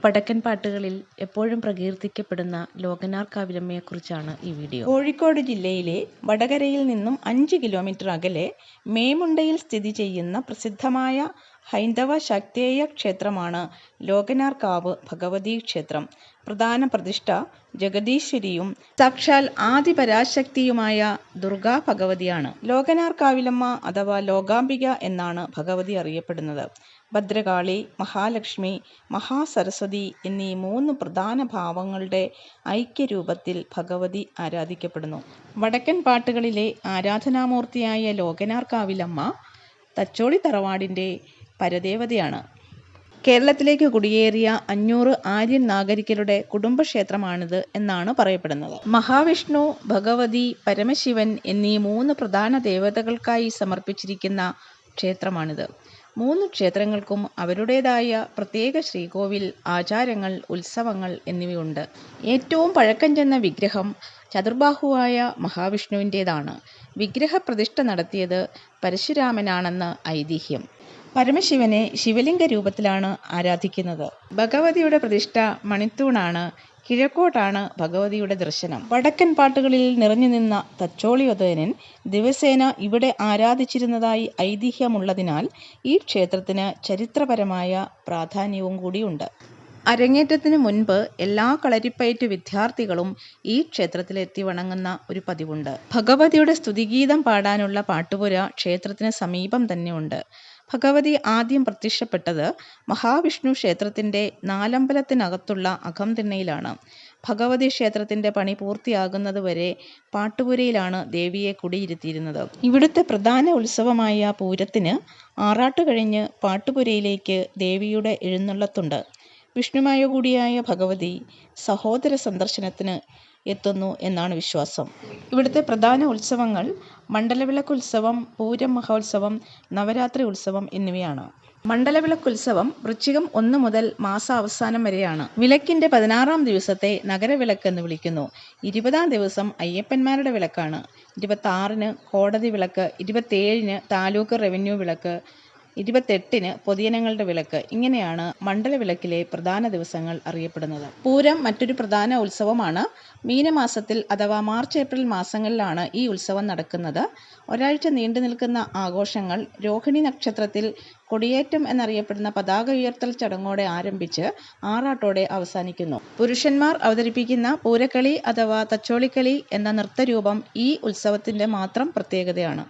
വടക്കൻ പാട്ടുകളിൽ എപ്പോഴും പ്രകീർത്തിക്കപ്പെടുന്ന ലോകനാർ കാവിലമ്മയെക്കുറിച്ചാണ് ഈ വീഡിയോ. കോഴിക്കോട് ജില്ലയിലെ വടകരയിൽ നിന്നും 5 കിലോമീറ്റർ അകലെ മേമുണ്ടയിൽ സ്ഥിതി ചെയ്യുന്ന പ്രസിദ്ധമായ ഹൈന്ദവ ശാക്തേയ ക്ഷേത്രമാണ് ലോകനാർകാവ് ഭഗവതി ക്ഷേത്രം. പ്രധാന പ്രതിഷ്ഠ ജഗദീശ്വരിയും സാക്ഷാൽ ആദിപരാശക്തിയുമായ ദുർഗാ ഭഗവതിയാണ്. ലോകനാർകാവിലമ്മ അഥവാ ലോകാംബിക എന്നാണ് ഭഗവതി അറിയപ്പെടുന്നത്. ഭദ്രകാളി, മഹാലക്ഷ്മി, മഹാസരസ്വതി എന്നീ 3 പ്രധാന ഭാവങ്ങളുടെ ഐക്യരൂപത്തിൽ ഭഗവതി ആരാധിക്കപ്പെടുന്നു. വടക്കൻ പാട്ടുകളിലെ ആരാധനാമൂർത്തിയായ ലോകനാർകാവിലമ്മ തച്ചോളി തറവാടിൻ്റെ പരദേവതയാണ്. കേരളത്തിലേക്ക് കുടിയേറിയ 500 ആര്യൻ നാഗരികരുടെ കുടുംബക്ഷേത്രമാണിത് എന്നാണ് പറയപ്പെടുന്നത്. മഹാവിഷ്ണു, ഭഗവതി, പരമശിവൻ എന്നീ 3 പ്രധാന ദേവതകൾക്കായി സമർപ്പിച്ചിരിക്കുന്ന ക്ഷേത്രമാണിത്. 3 ക്ഷേത്രങ്ങൾക്കും അവരുടേതായ പ്രത്യേക ശ്രീകോവിൽ, ആചാരങ്ങൾ, ഉത്സവങ്ങൾ എന്നിവയുണ്ട്. ഏറ്റവും പഴക്കം ചെന്ന വിഗ്രഹം ചതുർബാഹുവായ മഹാവിഷ്ണുവിൻ്റേതാണ്. വിഗ്രഹപ്രതിഷ്ഠ നടത്തിയത് പരശുരാമനാണെന്ന് ഐതിഹ്യം. പരമശിവനെ ശിവലിംഗ രൂപത്തിലാണ് ആരാധിക്കുന്നത്. ഭഗവതിയുടെ പ്രതിഷ്ഠ മണിത്തൂണാണ്. കിഴക്കോട്ടാണ് ഭഗവതിയുടെ ദർശനം. വടക്കൻ പാട്ടുകളിൽ നിറഞ്ഞുനിന്ന തച്ചോളിയോദയനൻ ദിവസേന ഇവിടെ ആരാധിച്ചിരുന്നതായി ഐതിഹ്യമുള്ളതിനാൽ ഈ ക്ഷേത്രത്തിന് ചരിത്രപരമായ പ്രാധാന്യവും കൂടിയുണ്ട്. അരങ്ങേറ്റത്തിന് മുൻപ് എല്ലാ കളരിപ്പയറ്റ് വിദ്യാർത്ഥികളും ഈ ക്ഷേത്രത്തിലെത്തി വണങ്ങുന്ന ഒരു പതിവുണ്ട്. ഭഗവതിയുടെ സ്തുതിഗീതം പാടാനുള്ള പാട്ടുപുര ക്ഷേത്രത്തിന് സമീപം തന്നെയുണ്ട്. ഭഗവതി ആദ്യം പ്രത്യക്ഷപ്പെട്ടത് മഹാവിഷ്ണു ക്ഷേത്രത്തിൻ്റെ നാലമ്പലത്തിനകത്തുള്ള അകംതിണ്ണയിലാണ്. ഭഗവതി ക്ഷേത്രത്തിൻ്റെ പണി പൂർത്തിയാകുന്നതുവരെ പാട്ടുപുരയിലാണ് ദേവിയെ കുടിയിരുത്തിയിരുന്നത്. ഇവിടുത്തെ പ്രധാന ഉത്സവമായ പൂരത്തിന് ആറാട്ട് കഴിഞ്ഞ് പാട്ടുപുരയിലേക്ക് ദേവിയുടെ എഴുന്നള്ളത്തുണ്ട്. വിഷ്ണുമായ കൂടിയായ ഭഗവതി സഹോദര സന്ദർശനത്തിന് എത്തുന്നു എന്നാണ് വിശ്വാസം. ഇവിടുത്തെ പ്രധാന ഉത്സവങ്ങൾ മണ്ഡലവിളക്കുത്സവം, പൂരം മഹോത്സവം, നവരാത്രി ഉത്സവം എന്നിവയാണ്. മണ്ഡലവിളക്കുത്സവം വൃശ്ചികം 1 മുതൽ മാസാവസാനം വരെയാണ്. വിളക്കിൻ്റെ 16-ാം ദിവസത്തെ നഗരവിളക്ക് എന്ന് വിളിക്കുന്നു. 20-ാം ദിവസം അയ്യപ്പന്മാരുടെ വിളക്കാണ്. 26-ന് കോടതി വിളക്ക്, 27-ന് താലൂക്ക് റവന്യൂ വിളക്ക്, 28-ന് പൊതുജനങ്ങളുടെ വിളക്ക്. ഇങ്ങനെയാണ് മണ്ഡലവിളക്കിലെ പ്രധാന ദിവസങ്ങൾ അറിയപ്പെടുന്നത്. പൂരം മറ്റൊരു പ്രധാന ഉത്സവമാണ്. മീനമാസത്തിൽ അഥവാ മാർച്ച് ഏപ്രിൽ മാസങ്ങളിലാണ് ഈ ഉത്സവം നടക്കുന്നത്. ഒരാഴ്ച നീണ്ടു നിൽക്കുന്ന ആഘോഷങ്ങൾ രോഹിണി നക്ഷത്രത്തിൽ കൊടിയേറ്റം എന്നറിയപ്പെടുന്ന പതാക ഉയർത്തൽ ചടങ്ങോടെ ആരംഭിച്ച് ആറാട്ടോടെ അവസാനിക്കുന്നു. പുരുഷന്മാർ അവതരിപ്പിക്കുന്ന പൂരക്കളി അഥവാ തച്ചോളിക്കളി എന്ന നൃത്തരൂപം ഈ ഉത്സവത്തിൻ്റെ മാത്രം പ്രത്യേകതയാണ്.